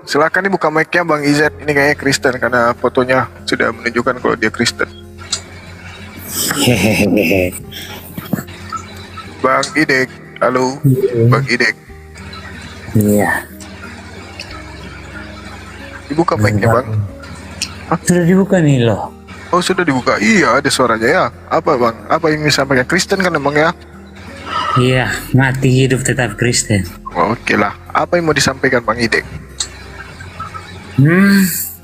Silakan dibuka mic-nya Bang Izet. Ini kayaknya Kristen karena fotonya sudah menunjukkan kalau dia Kristen. Hehehe. Bang Idek, halo. Bang Idek, Iya. dibuka mic-nya Bang. Sudah dibuka nih loh. Oh sudah dibuka. Iya ada suaranya ya. Apa Bang? Apa yang disampaikan Kristen kan emang ya? Iya, mati hidup tetap Kristen. Oke lah. Apa yang mau disampaikan Bang Idek?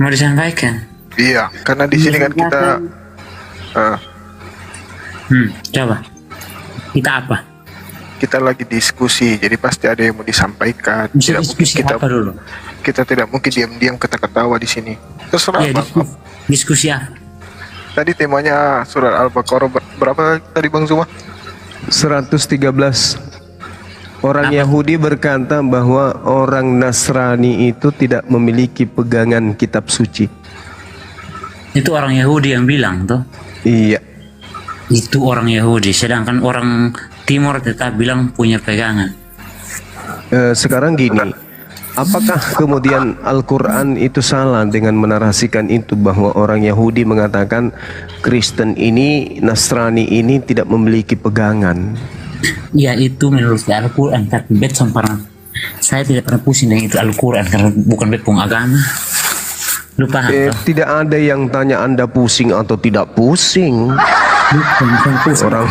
Mau disampaikan? Iya, karena di sini kan kita Coba. Kita apa? kita lagi diskusi, jadi pasti ada yang mau disampaikan. Bisa Tidak mungkin diskusi apa dulu? kita tidak mungkin diam-diam ketawa di sini. Terserah Ya, Bang. diskusi apa? Tadi temanya surat Al-Baqarah berapa tadi Bang Zuma? 113. Orang Yahudi berkata bahwa orang Nasrani itu tidak memiliki pegangan kitab suci. Itu orang Yahudi yang bilang tuh. Iya. Itu orang Yahudi, sedangkan orang Timur tetap bilang punya pegangan. Sekarang gini, apakah kemudian Al-Quran itu salah dengan menarasikan itu bahwa orang Yahudi mengatakan Kristen ini, Nasrani ini tidak memiliki pegangan? Ya itu menurut Al-Quran, tapi saya tidak pernah pusing dengan itu Al-Quran karena bukan bepung agama. Lu paham toh? Tidak ada yang tanya Anda pusing atau tidak pusing. Bukan pusing. Orang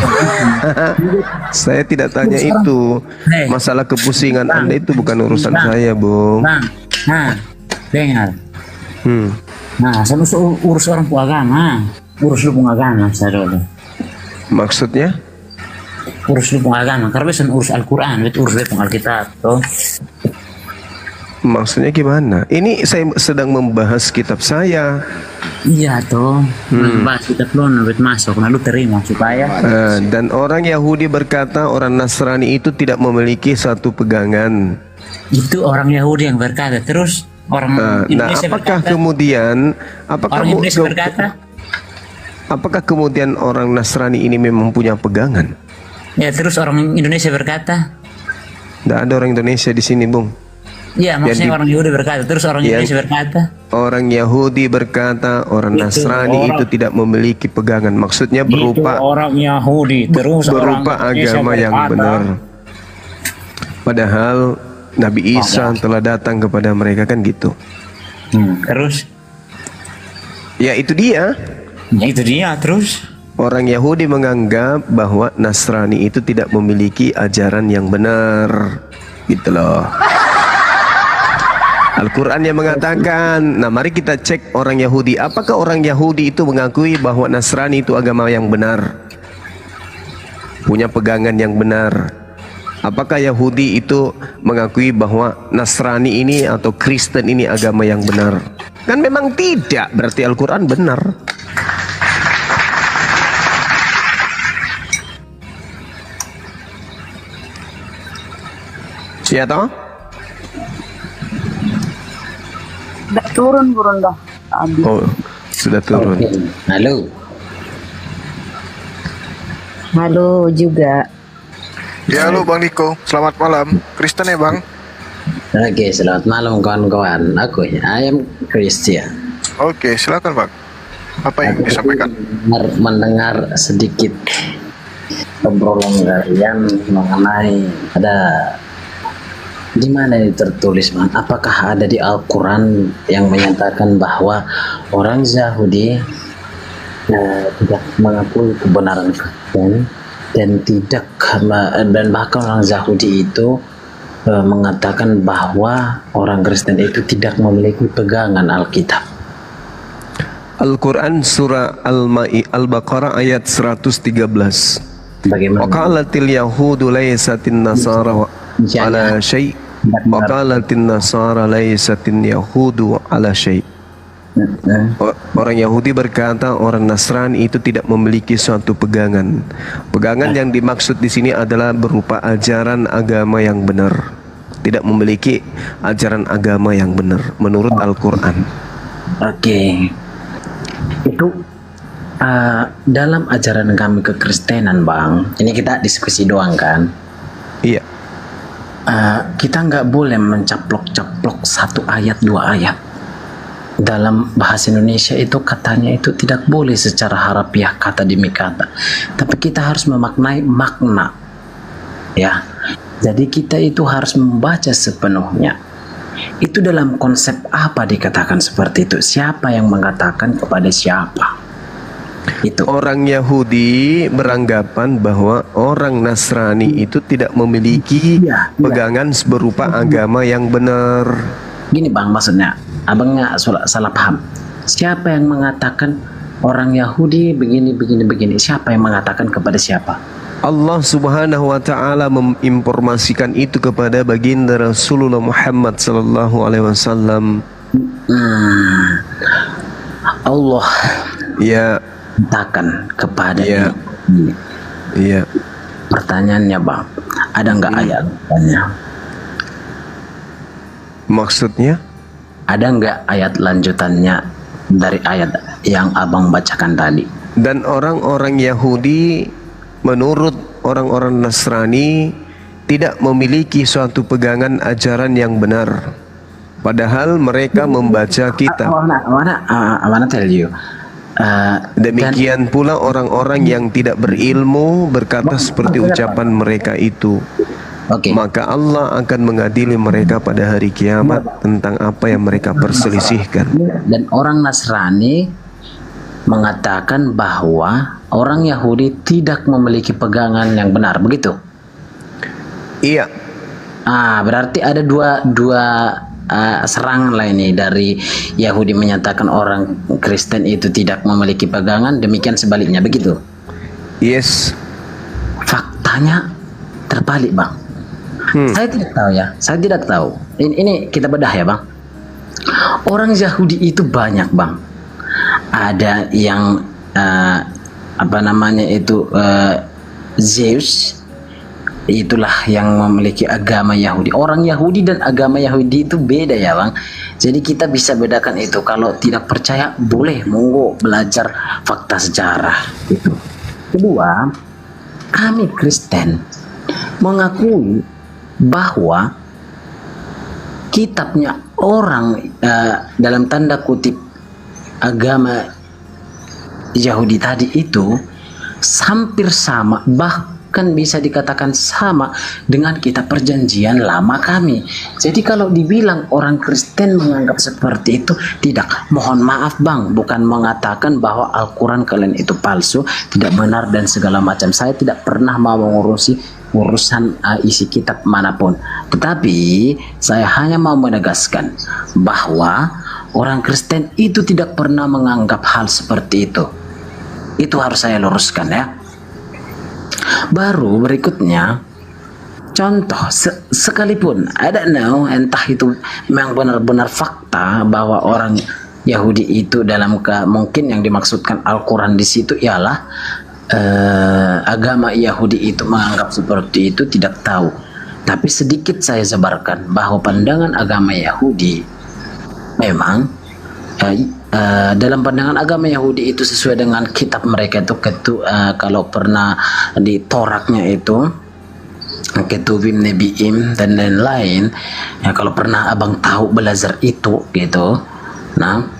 saya tidak tanya itu. Masalah kepusingan Anda itu bukan urusan saya, Bung. Bang, nah, dengar. Hmm. Nah, saya urus orang pun agama. Urus lu pun agama, saya dulu. Maksudnya? Urus lu pun agama, karena bisa urus Al-Quran, urus lu pun Alkitab, toh. Maksudnya gimana? Ini saya sedang membahas kitab saya. Iya toh, bahas kitab lu nabet masuk, nah lu terima supaya. Dan orang Yahudi berkata orang Nasrani itu tidak memiliki satu pegangan. Itu orang Yahudi yang berkata, terus orang Indonesia apakah berkata, kemudian orang Indonesia berkata, apakah kemudian orang Nasrani ini memang punya pegangan? ya terus orang Indonesia berkata, tidak ada orang Indonesia di sini, Bung. iya maksudnya orang Yahudi berkata, terus orang Indonesia berkata, orang Yahudi berkata orang Nasrani itu tidak memiliki pegangan. Maksudnya berupa itu orang Yahudi, terus berupa orang agama yang benar. Padahal Nabi Isa telah datang kepada mereka kan gitu. Terus? Ya itu dia. Ya itu dia terus. Orang Yahudi menganggap bahwa Nasrani itu tidak memiliki ajaran yang benar, gitu loh. Al-Quran yang mengatakan, nah mari kita cek orang Yahudi. Apakah orang Yahudi itu mengakui bahwa Nasrani itu agama yang benar? Punya pegangan yang benar? Apakah Yahudi itu mengakui bahwa Nasrani ini atau Kristen ini agama yang benar? Kan memang tidak, berarti Al-Quran benar. Ya toh? Udah turun dah. Oh, sudah turun. Halo. Halo juga. Ya halo Bang Niko, selamat malam. Kristen ya Bang? Oke, selamat malam kawan-kawan. Aku ayam Christian. Oke, silakan Bang. Apa yang disampaikan? Mendengar sedikit obrolan kalian mengenai ada di mana ini tertulis, Bang? Apakah ada di Al-Quran yang menyatakan bahwa orang Yahudi tidak mengakui kebenaran Kristen dan bahkan orang Yahudi itu mengatakan bahwa orang Kristen itu tidak memiliki pegangan Alkitab? Al-Quran surah Al-Baqarah ayat 113. Bagaimana? Waqalatil yahudu laysatin nasara ala syai' waqalatin nasara laysatin yahudu ala syai'. Orang Yahudi berkata orang Nasrani itu tidak memiliki suatu pegangan. Pegangan yang dimaksud di sini adalah berupa ajaran agama yang benar. Tidak memiliki ajaran agama yang benar menurut Al-Quran. Oke. Itu dalam ajaran kami kekristenan, Bang. Ini kita diskusi doang kan? Iya. kita nggak boleh mencaplok-caplok satu ayat dua ayat. Dalam bahasa Indonesia itu katanya itu tidak boleh secara harafiah kata demi kata, tapi kita harus memaknai makna, ya. Jadi kita itu harus membaca sepenuhnya. Itu dalam konsep apa dikatakan seperti itu? Siapa yang mengatakan kepada siapa? Itu Orang Yahudi beranggapan bahwa orang Nasrani itu tidak memiliki Iya, iya. pegangan berupa agama yang benar. Gini bang, maksudnya abang nggak salah paham. Siapa yang mengatakan orang Yahudi begini? Siapa yang mengatakan kepada siapa? Allah Subhanahu wa taala menginformasikan itu kepada baginda Rasulullah Muhammad sallallahu alaihi wasallam. Allah Ya, katakan kepada Iya. ini. iya. Pertanyaannya bang, ada nggak ayatnya? Maksudnya? Ada nggak ayat lanjutannya dari ayat yang abang bacakan tadi? Dan orang-orang Yahudi menurut orang-orang Nasrani tidak memiliki suatu pegangan ajaran yang benar. Padahal mereka membaca kitab. I wanna tell you. Demikian pula orang-orang yang tidak berilmu berkata seperti ucapan mereka itu. Oke. Maka Allah akan mengadili mereka pada hari kiamat tentang apa yang mereka perselisihkan. Dan orang Nasrani mengatakan bahwa orang Yahudi tidak memiliki pegangan yang benar, begitu? Iya, Berarti ada dua serangan lah ini dari Yahudi menyatakan orang Kristen itu tidak memiliki pegangan, demikian sebaliknya, begitu? yes. Faktanya terbalik bang. Saya tidak tahu ya, saya tidak tahu. Ini kita bedah ya bang. Orang Yahudi itu banyak bang. Ada yang Zeus, itulah yang memiliki agama Yahudi. Orang Yahudi dan agama Yahudi itu beda ya bang. Jadi kita bisa bedakan itu. Kalau tidak percaya boleh monggo belajar fakta sejarah itu. Kedua, kami Kristen mengakui bahwa kitabnya orang dalam tanda kutip agama Yahudi tadi itu hampir sama, bahkan bisa dikatakan sama dengan kitab perjanjian lama kami. Jadi kalau dibilang orang Kristen menganggap seperti itu, tidak, mohon maaf bang, bukan mengatakan bahwa Al-Quran kalian itu palsu, tidak benar dan segala macam. Saya tidak pernah mau mengurusi urusan isi kitab manapun, tetapi saya hanya mau menegaskan bahwa orang Kristen itu tidak pernah menganggap hal seperti itu. Itu harus saya luruskan ya. Baru berikutnya, contoh sekalipun I don't know, entah itu memang benar-benar fakta bahwa orang Yahudi itu dalam mungkin yang dimaksudkan Al-Quran di situ ialah agama Yahudi itu menganggap seperti itu, tidak tahu. Tapi sedikit saya sebarkan bahwa pandangan agama Yahudi memang dalam pandangan agama Yahudi itu sesuai dengan kitab mereka itu kalau pernah di Toraknya itu Ketuvim Nebiim dan lain-lain ya, kalau pernah abang tahu belajar itu gitu. Nah,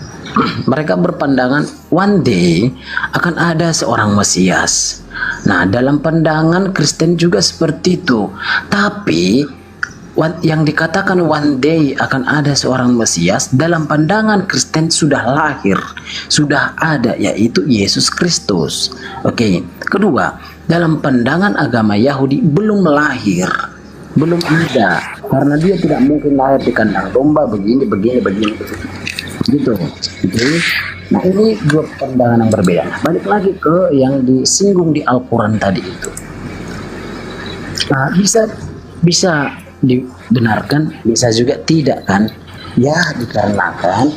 mereka berpandangan one day akan ada seorang Mesias. Nah, dalam pandangan Kristen juga seperti itu. Tapi yang dikatakan one day akan ada seorang Mesias, dalam pandangan Kristen sudah lahir, sudah ada, yaitu Yesus Kristus. Oke. Kedua, dalam pandangan agama Yahudi belum lahir, belum ada, karena dia tidak mungkin lahir di kandang domba begini gitu. Nah, ini dua pandangan yang berbeda. Balik lagi ke yang disinggung di Al-Quran tadi itu. Nah, bisa dibenarkan, bisa juga tidak kan? Ya, dikarenakan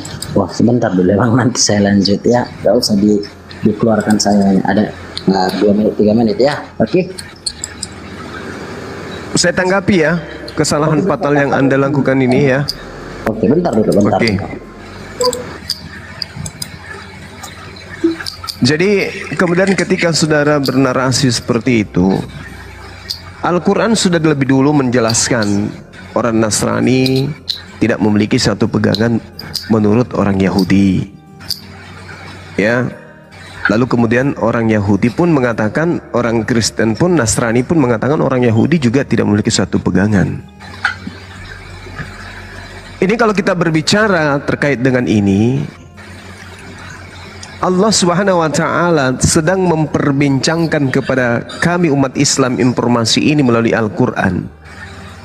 sebentar dulu bang, nanti saya lanjut ya, gak usah dikeluarkan saya, ada 2 menit 3 menit ya. Oke. Saya tanggapi ya kesalahan fatal yang Anda lakukan ini ya. Oke, bentar dulu, bentar. Oke. Jadi kemudian ketika saudara bernarasi seperti itu, Al-Quran sudah lebih dulu menjelaskan orang Nasrani tidak memiliki satu pegangan menurut orang Yahudi. Ya. Lalu kemudian orang Yahudi pun mengatakan, orang Kristen pun, Nasrani pun mengatakan orang Yahudi juga tidak memiliki satu pegangan. Ini kalau kita berbicara terkait dengan ini, Allah Subhanahu wa Ta'ala sedang memperbincangkan kepada kami umat Islam informasi ini melalui Al-Quran,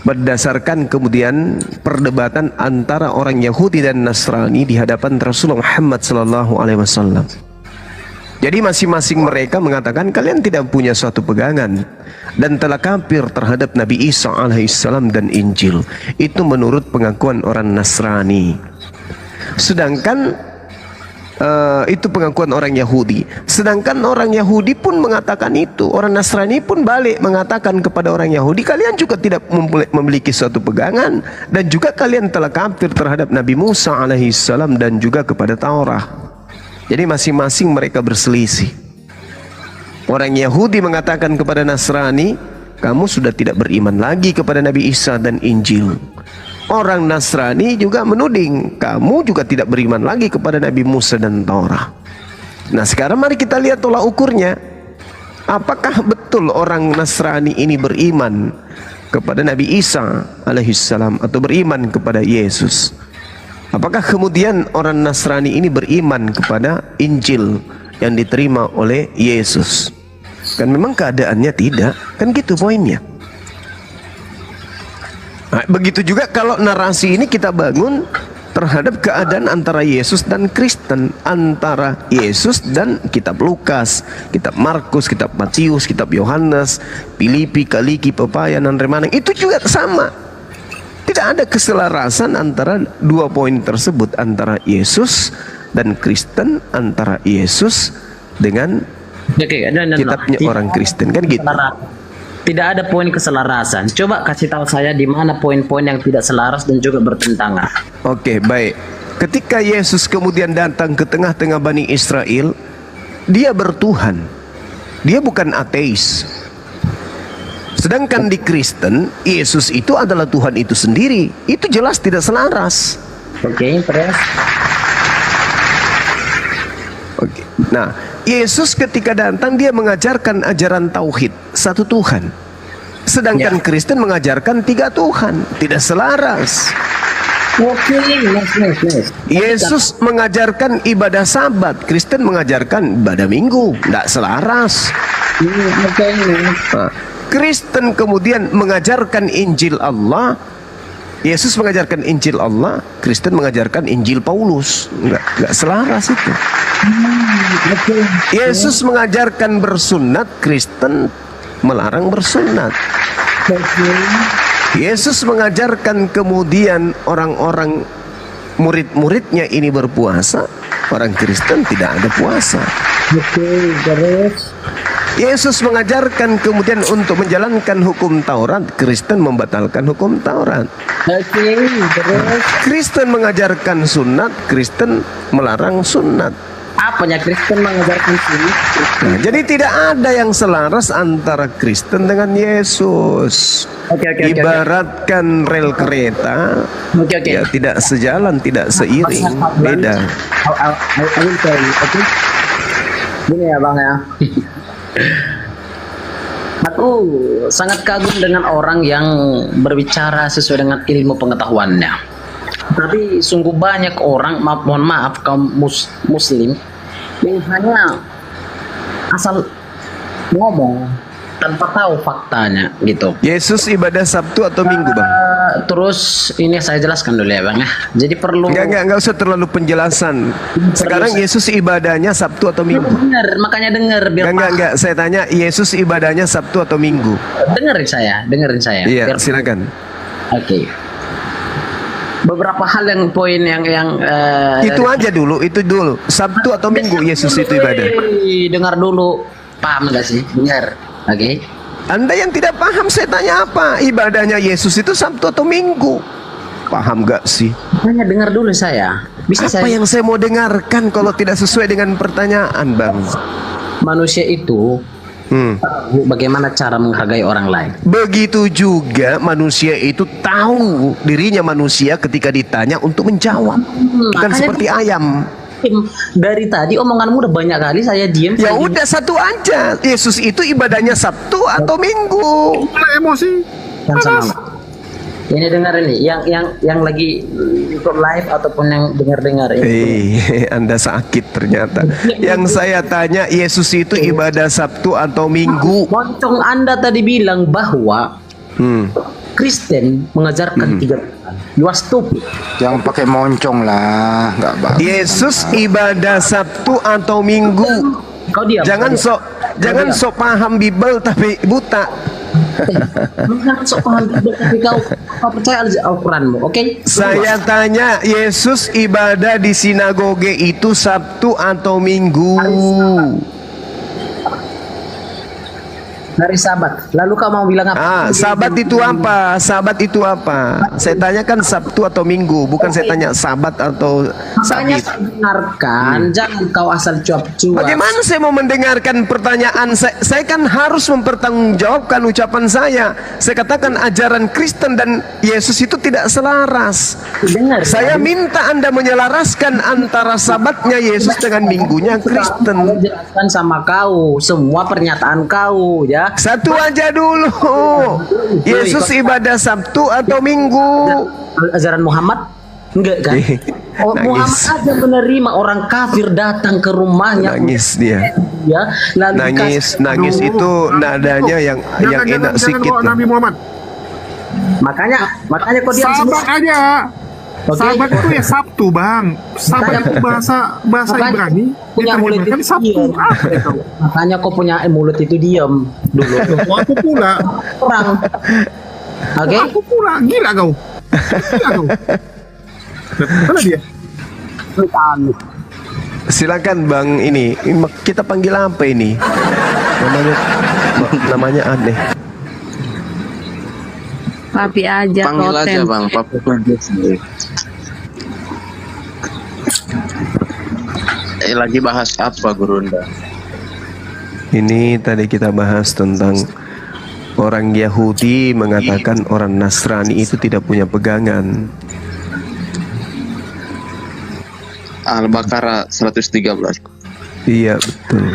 berdasarkan kemudian perdebatan antara orang Yahudi dan Nasrani di hadapan Rasulullah Muhammad SAW. Jadi masing-masing mereka mengatakan kalian tidak punya suatu pegangan dan telah kafir terhadap Nabi Isa alaihissalam dan Injil. Itu menurut pengakuan orang Nasrani. Sedangkan itu pengakuan orang Yahudi. Sedangkan orang Yahudi pun mengatakan itu. Orang Nasrani pun balik mengatakan kepada orang Yahudi, kalian juga tidak memiliki suatu pegangan dan juga kalian telah kafir terhadap Nabi Musa alaihissalam dan juga kepada Taurat. Jadi masing-masing mereka berselisih. Orang Yahudi mengatakan kepada Nasrani, kamu sudah tidak beriman lagi kepada Nabi Isa dan Injil. Orang Nasrani juga menuding, kamu juga tidak beriman lagi kepada Nabi Musa dan Taurat. Nah sekarang mari kita lihat tolak ukurnya. Apakah betul orang Nasrani ini beriman kepada Nabi Isa alaihissalam atau beriman kepada Yesus? Apakah kemudian orang Nasrani ini beriman kepada Injil yang diterima oleh Yesus? Kan memang keadaannya tidak. Kan gitu poinnya. Nah, begitu juga kalau narasi ini kita bangun terhadap keadaan antara Yesus dan Kristen, antara Yesus dan kitab Lukas, kitab Markus, kitab Matius, kitab Yohanes, Filipi, Kaliki, Pepayan, dan Remaneng. Itu juga sama. Tidak ada keselarasan antara dua poin tersebut, antara Yesus dan Kristen, antara Yesus dengan kitabnya orang Kristen, kan gitu. Tidak ada poin keselarasan. Coba kasih tahu saya di mana poin-poin yang tidak selaras dan juga bertentangan. Oke, baik. Ketika Yesus kemudian datang ke tengah-tengah Bani Israel, dia bertuhan. Dia bukan ateis. Sedangkan di Kristen, Yesus itu adalah Tuhan itu sendiri. Itu jelas tidak selaras. Oke, terus. Oke. Nah, Yesus ketika datang dia mengajarkan ajaran tauhid, satu Tuhan. Sedangkan Kristen mengajarkan tiga Tuhan, tidak selaras. Oke, nice. Yesus mengajarkan ibadah Sabat, Kristen mengajarkan ibadah Minggu, tidak selaras. Nah, Kristen kemudian mengajarkan Injil Allah, Yesus mengajarkan Injil Allah, Kristen mengajarkan Injil Paulus, nggak selaras itu. Yesus mengajarkan bersunat, Kristen melarang bersunat. Yesus mengajarkan kemudian orang-orang murid-muridnya ini berpuasa, orang Kristen tidak ada puasa. Yesus mengajarkan kemudian untuk menjalankan hukum Taurat, Kristen membatalkan hukum Taurat. Kristen mengajarkan sunat, Kristen melarang sunat. Apanya Kristen mengajarkan sunat? Nah, jadi tidak ada yang selaras antara Kristen dengan Yesus. Ibaratkan rel kereta, ya tidak sejalan, tidak seiring, beda. Gini ya Bang ya. Aku sangat kagum dengan orang yang berbicara sesuai dengan ilmu pengetahuannya. Tapi sungguh banyak orang, mohon maaf kaum muslim yang hanya asal ngomong tanpa tahu faktanya gitu. Yesus ibadah Sabtu atau Minggu Bang? Terus ini saya jelaskan dulu ya Bang ya. Jadi perlu Enggak usah terlalu penjelasan. Sekarang Yesus ibadahnya Sabtu atau Minggu? Dengar, makanya dengar biar Enggak, saya tanya Yesus ibadahnya Sabtu atau Minggu? dengerin saya. Iya, Biar... silakan. Oke. Beberapa hal yang poin yang itu aja dulu, itu dulu. Sabtu atau Minggu Yesus itu ibadah? Dengar dulu. Paham enggak sih? Dengar. Oke. Anda yang tidak paham saya tanya apa? Ibadahnya Yesus itu Sabtu atau Minggu? Paham gak sih? Hanya dengar dulu saya. Bisa apa yang saya mau dengarkan kalau tidak sesuai dengan pertanyaan Bang? Manusia itu tahu bagaimana cara menghargai orang lain. Begitu juga manusia itu tahu dirinya manusia ketika ditanya untuk menjawab. Bukan makanya seperti ayam. Dari tadi omonganmu udah banyak kali saya diam. Ya udah satu aja. Yesus itu ibadahnya Sabtu atau Minggu. Mulai emosi. Yang sama. Ini dengar ini, yang lagi ikut live ataupun yang dengar ini. Anda sakit ternyata. Yang saya tanya, Yesus itu ibadah Sabtu atau Minggu? Moncong Anda tadi bilang bahwa Kristen mengajarkan 3 bulan. You are stupid. Jangan pakai moncong lah, nggak bagus. Yesus ibadah Sabtu atau Minggu? Kau diam. Jangan sok paham Bible tapi buta. Jangan sok paham Bible tapi kau percaya Al-Quranmu, oke? Saya tanya, Yesus ibadah di sinagoge itu Sabtu atau Minggu? Hari Sabat. Lalu kau mau bilang apa? Sabat itu apa? Sabat itu apa? Saya tanyakan Sabtu atau Minggu, bukan saya tanya Sabat atau Makanya Sabit. saya dengarkan, jangan kau asal cuap-cuap. Bagaimana saya mau mendengarkan pertanyaan saya kan harus mempertanggungjawabkan ucapan saya. Saya katakan ajaran Kristen dan Yesus itu tidak selaras. Dengar. Saya minta Anda menyelaraskan antara Sabatnya Yesus dengan Minggunya Kristen. Aku jelaskan sama kau semua pernyataan kau ya. Satu aja dulu. Yesus ibadah Sabtu atau Minggu? Ajaran Muhammad? Enggak kan? Muhammad aja menerima orang kafir datang ke rumahnya. Nangis dia. Ya, lalu Nangis itu nadanya yang enak sikit. Nabi Muhammad. Makanya kau diam Sabat semua. aja. Oke. Sabat itu ya Sabtu, Bang. Sabat itu bahasa Ibrani. Punya mulut itu Sabtu. diam. Makanya kau punya mulut itu diam dulu. Aku pula. Orang. Oke. Aku pula. Gila kau. Gila kau. Mana dia? Silakan Bang ini kita panggil apa ini? Namanya aneh. Papi aja. Panggil Roten. aja Bang, Papi aja sendiri. Lagi bahas apa Gurunda? Ini tadi kita bahas tentang orang Yahudi mengatakan orang Nasrani itu tidak punya pegangan. Al-Baqarah 113. Iya betul.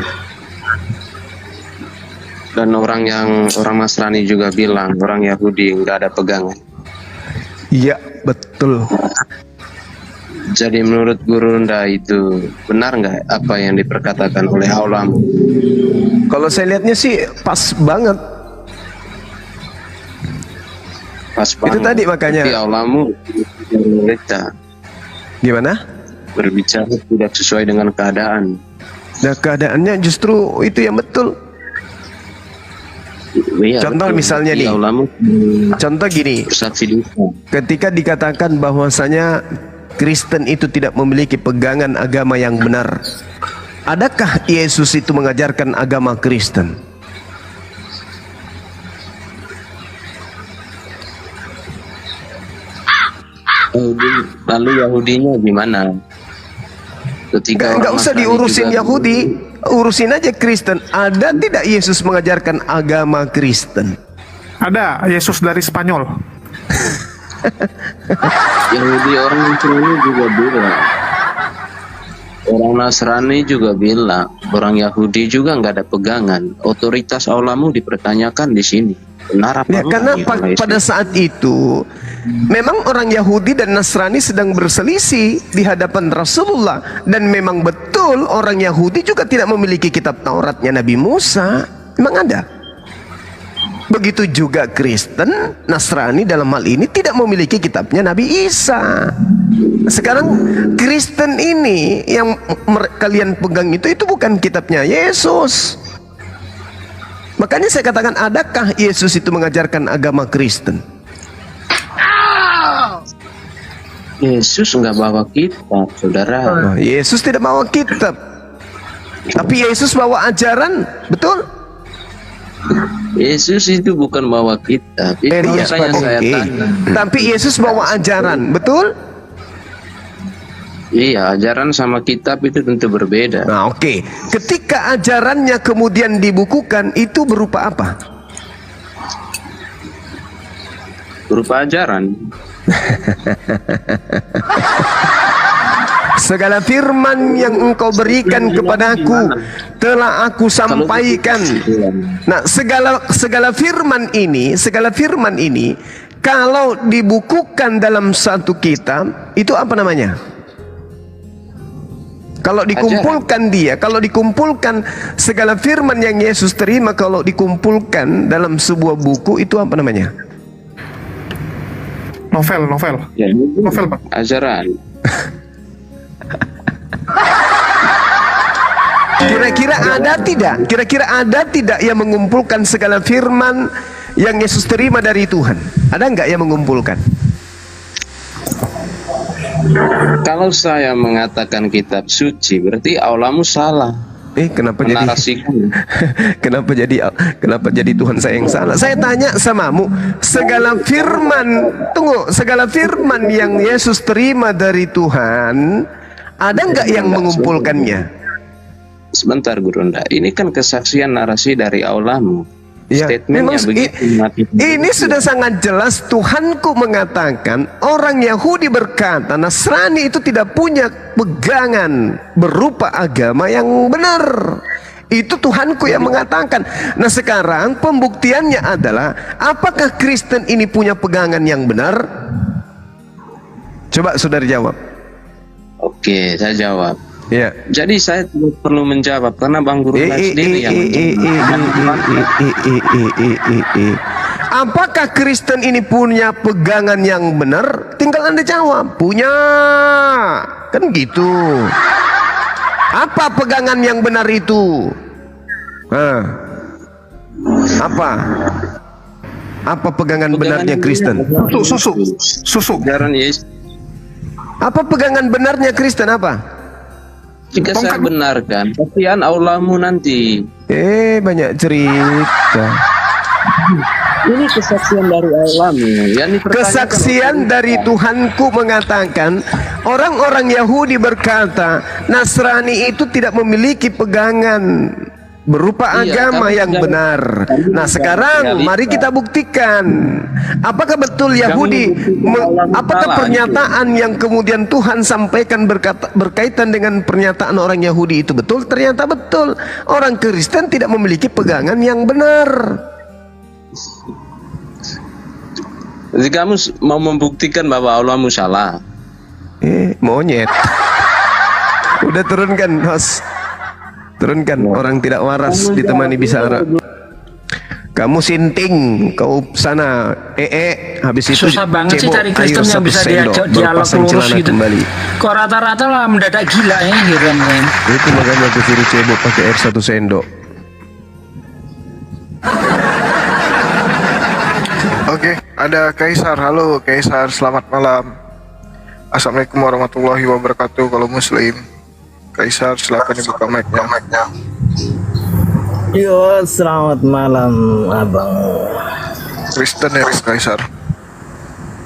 Dan orang Nasrani juga bilang orang Yahudi nggak ada pegangan. Iya betul. Jadi menurut Gurunda itu benar nggak apa yang diperkatakan oleh Allah? Kalau saya lihatnya sih pas banget. Pas banget. Itu tadi makanya. Tapi Allahmu Gimana? berbicara tidak sesuai dengan keadaan. Nah keadaannya justru itu yang betul. Iya, Contoh betul. misalnya nih. Allahmu Contoh gini. bersaksi dusta. Ketika dikatakan bahwasanya Kristen itu tidak memiliki pegangan agama yang benar, adakah Yesus itu mengajarkan agama Kristen? Lalu Yahudinya gimana? Ketika Nggak orang usah Nasrani diurusin juga- Yahudi, urusin aja Kristen. Ada tidak Yesus mengajarkan agama Kristen? Ada Yesus dari Spanyol. Yahudi orang Nasrani juga bilang, orang Nasrani juga bilang, orang Yahudi juga nggak ada pegangan. Otoritas Allahmu dipertanyakan di sini. Benar apa Ya, enggak karena nih orang Islam? pada saat itu memang orang Yahudi dan Nasrani sedang berselisih di hadapan Rasulullah, dan memang betul orang Yahudi juga tidak memiliki kitab Tauratnya Nabi Musa. Memang ada. Begitu juga Kristen, Nasrani dalam hal ini tidak memiliki kitabnya Nabi Isa. Sekarang Kristen ini yang kalian pegang itu bukan kitabnya Yesus. Makanya saya katakan, adakah Yesus itu mengajarkan agama Kristen? Yesus nggak bawa kitab, saudara. Nah, Yesus tidak bawa kitab, tapi Yesus bawa ajaran, betul? Yesus itu bukan bawa kitab. Itu Iya, makanya saya oke. tanya. Tapi Yesus bawa ajaran, betul? Iya, ajaran sama kitab itu tentu berbeda. Nah, oke. Ketika ajarannya kemudian dibukukan, itu berupa apa? Berupa ajaran. Segala firman yang engkau berikan kepadaku telah aku sampaikan. Nah, segala firman ini kalau dibukukan dalam satu kitab, itu apa namanya? Kalau dikumpulkan segala firman yang Yesus terima, kalau dikumpulkan dalam sebuah buku, itu apa namanya? Novel. Ya, Novel, Bang. ajaran. Kira-kira ada tidak yang mengumpulkan segala firman yang Yesus terima dari Tuhan? Ada nggak yang mengumpulkan? Kalau saya mengatakan kitab suci, berarti Allahmu salah. Kenapa jadi Menarasikan. kenapa jadi Tuhan saya yang salah? Saya tanya samamu, segala firman yang Yesus terima dari Tuhan, ada nggak yang mengumpulkannya? Sebentar Gurunda, ini kan kesaksian narasi dari Allahmu. Ya, memang Statementnya begitu. ini sudah sangat jelas. Tuhanku mengatakan, orang Yahudi berkata Nasrani itu tidak punya pegangan berupa agama yang benar. Itu Tuhanku yang mengatakan. Nah, sekarang pembuktiannya adalah, apakah Kristen ini punya pegangan yang benar? Coba saudara jawab. Oke, saya jawab. Ya. Jadi saya tidak perlu menjawab karena Bang Gurunda sendiri yang Apakah Kristen ini punya pegangan yang benar? Tinggal Anda jawab. Punya. Kan gitu. Apa pegangan yang benar itu? Apa pegangan benarnya Kristen? Susu. Ajaran Yesus. Apa pegangan benarnya Kristen apa? Jika saya benarkan, kasihan Allahmu nanti. Banyak cerita. Ini kesaksian dari Allahmu. Kesaksian dari Tuhanku mengatakan, orang-orang Yahudi berkata Nasrani itu tidak memiliki pegangan berupa agama yang benar. Nah, sekarang mari kita buktikan, apakah betul Yahudi, apakah pernyataan yang kemudian Tuhan sampaikan berkaitan dengan pernyataan orang Yahudi itu betul? Ternyata betul. Orang Kristen tidak memiliki pegangan yang benar. Jadi kamu mau membuktikan bahwa Allahmu salah? Monyet. Udah turunkan, host. Turunkan, orang tidak waras ditemani bicara. Kamu sinting, kau sana habis itu susah banget sih cari cebok, Kristen yang bisa diajak dialog lurus gitu. Kembali. Kok rata-rata lah mendadak gila ya gitu kan. Itu makanya aku suruh cebok pakai air 1 sendok. Oke, ada Kaisar. Halo Kaisar, selamat malam. Assalamualaikum warahmatullahi wabarakatuh. Kalau Muslim, Kaisar silakan dibuka mic-nya. Yo, selamat malam abang. Kristen ya Kaisar?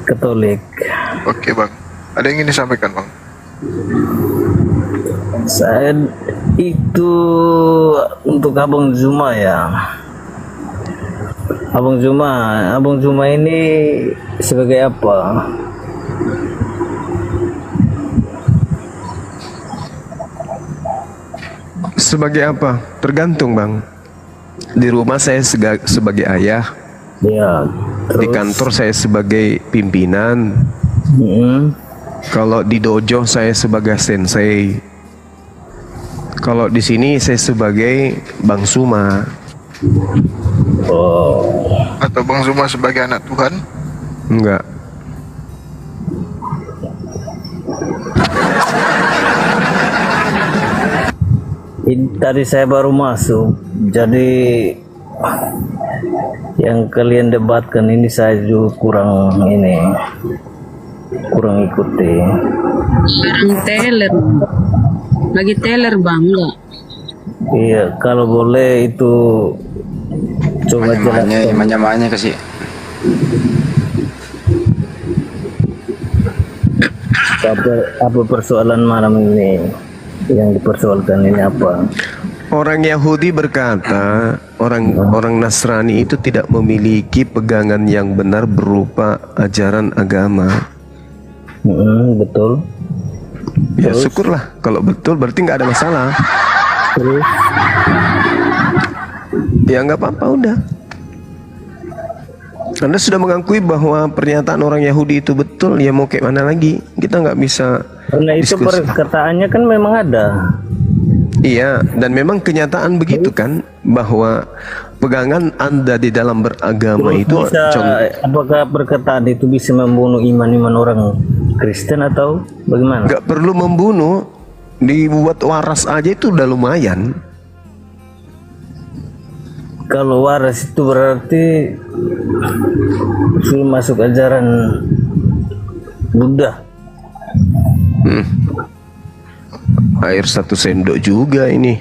Katolik. Oke bang, ada yang ingin disampaikan bang? Saya itu untuk Abang Zuma ya. Abang Zuma ini sebagai apa? Sebagai apa? Tergantung bang. Di rumah saya sebagai ayah. Ya. Terus? Di kantor saya sebagai pimpinan. Kalau di dojo saya sebagai sensei. Kalau di sini saya sebagai Bang Zuma. Atau Bang Zuma sebagai anak Tuhan? Enggak. Tadi saya baru masuk, jadi yang kalian debatkan ini saya juga kurang ikuti. Teller. Lagi teller bang, enggak? Iya, kalau boleh itu coba jelaskan. Manja-manja kasih. Apa persoalan malam ini yang dipersoalkan ini apa? Orang Yahudi berkata, orang Nasrani itu tidak memiliki pegangan yang benar berupa ajaran agama. Betul. Ya syukurlah, kalau betul berarti nggak ada masalah. Terus? Ya nggak apa-apa, udah. Anda sudah mengakui bahwa pernyataan orang Yahudi itu betul, ya mau kayak mana lagi? Kita nggak bisa. Karena itu diskusi. perkataannya kan memang ada. Iya, dan memang kenyataan begitu kan, bahwa pegangan Anda di dalam beragama Terus itu apakah perkataan itu bisa membunuh iman-iman orang Kristen atau bagaimana? nggak perlu membunuh, dibuat waras aja itu udah lumayan. Kalau waras itu berarti sudah masuk ajaran Buddha. Air 1 sendok juga ini.